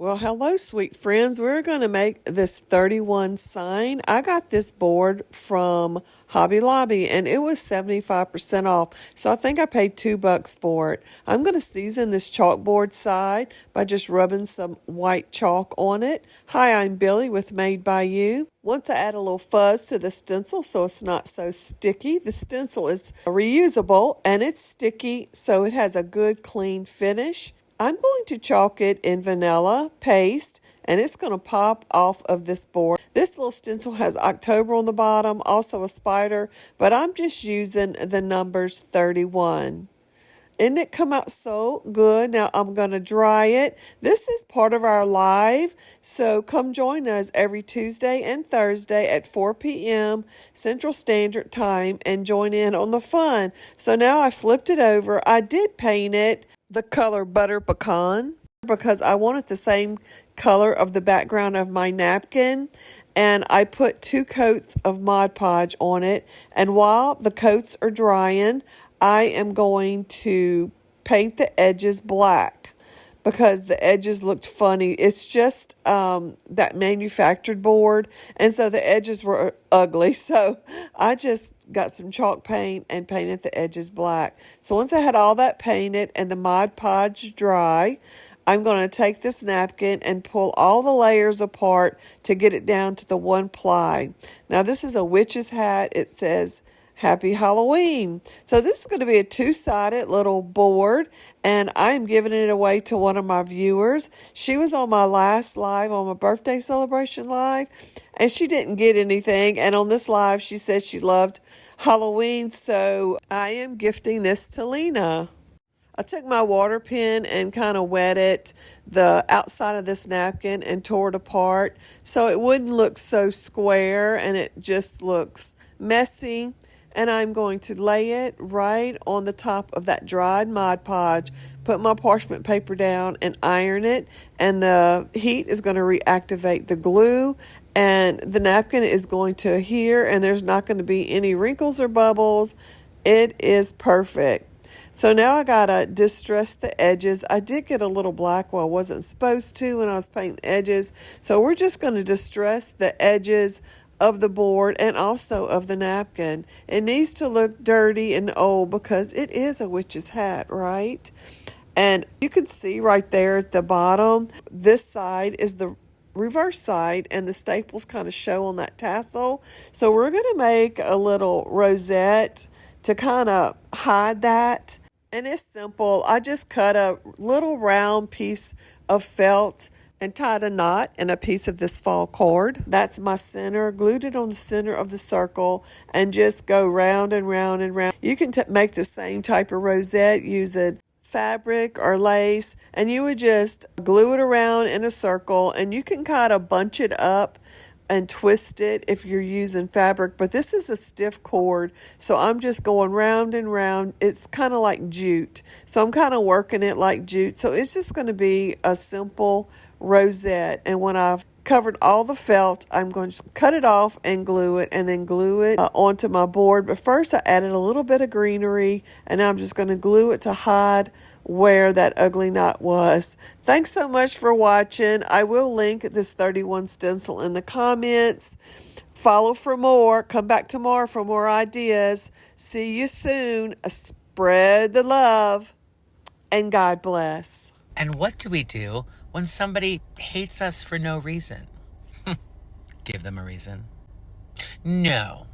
Well, hello, sweet friends. We're going to make this 31 sign. I got this board from Hobby Lobby and it was 75% off. So I think I paid $2 for it. I'm going to season this chalkboard side by just rubbing some white chalk on it. Hi, I'm Billy with Made Bayou. Once I add a little fuzz to the stencil so it's not so sticky. The stencil is reusable and it's sticky, so it has a good clean finish. I'm going to chalk it in vanilla paste and it's going to pop off of this board. This little stencil has October on the bottom, also a spider, but I'm just using the numbers 31. Didn't it come out so good? Now I'm going to dry it. This is part of our live, so come join us every Tuesday and Thursday at 4 p.m. Central Standard Time and join in on the fun. So now I flipped it over. I did paint it the color butter pecan because I wanted the same color of the background of my napkin, and I put 2 coats of Mod Podge on it, and while the coats are drying, I am going to paint the edges black because the edges looked funny. It's just that manufactured board, and so the edges were ugly. So I just got some chalk paint and painted the edges black. So once I had all that painted and the Mod Podge dry, I'm going to take this napkin and pull all the layers apart to get it down to the one ply. Now this is a witch's hat. It says Happy Halloween. So this is going to be a 2-sided little board, and I'm giving it away to one of my viewers. She was on my last live, on my birthday celebration live, and she didn't get anything. And on this live, she said she loved Halloween, so I am gifting this to Lena. I took my water pen and kind of wetted the outside of this napkin and tore it apart so it wouldn't look so square and it just looks messy. And I'm going to lay it right on the top of that dried Mod Podge, put my parchment paper down and iron it, and the heat is going to reactivate the glue, and the napkin is going to adhere, and there's not going to be any wrinkles or bubbles. It is perfect. So now I gotta distress the edges. I did get a little black where I wasn't supposed to when I was painting edges. So we're just going to distress the edges of the board and also of the napkin. It needs to look dirty and old because it is a witch's hat, right? And you can see right there at the bottom, this side is the reverse side and the staples kind of show on that tassel. So we're going to make a little rosette to kind of hide that. And it's simple. I just cut a little round piece of felt and tied a knot in a piece of this fall cord. That's my center. Glued it on the center of the circle and just go round and round and round. You can make the same type of rosette using fabric or lace, and you would just glue it around in a circle, and you can kind of bunch it up and twist it if you're using fabric, but this is a stiff cord, so I'm just going round and round. It's kind of like jute, so I'm kind of working it like jute, so it's just going to be a simple rosette. And when I've covered all the felt, I'm going to cut it off and glue it, and then glue it onto my board. But first I added a little bit of greenery, and I'm just going to glue it to hide where that ugly knot was. Thanks so much for watching. I will link this 31 stencil in the comments. Follow for more. Come back tomorrow for more ideas. See you soon. Spread the love, and God bless. And what do we do when somebody hates us for no reason? Give them a reason. No.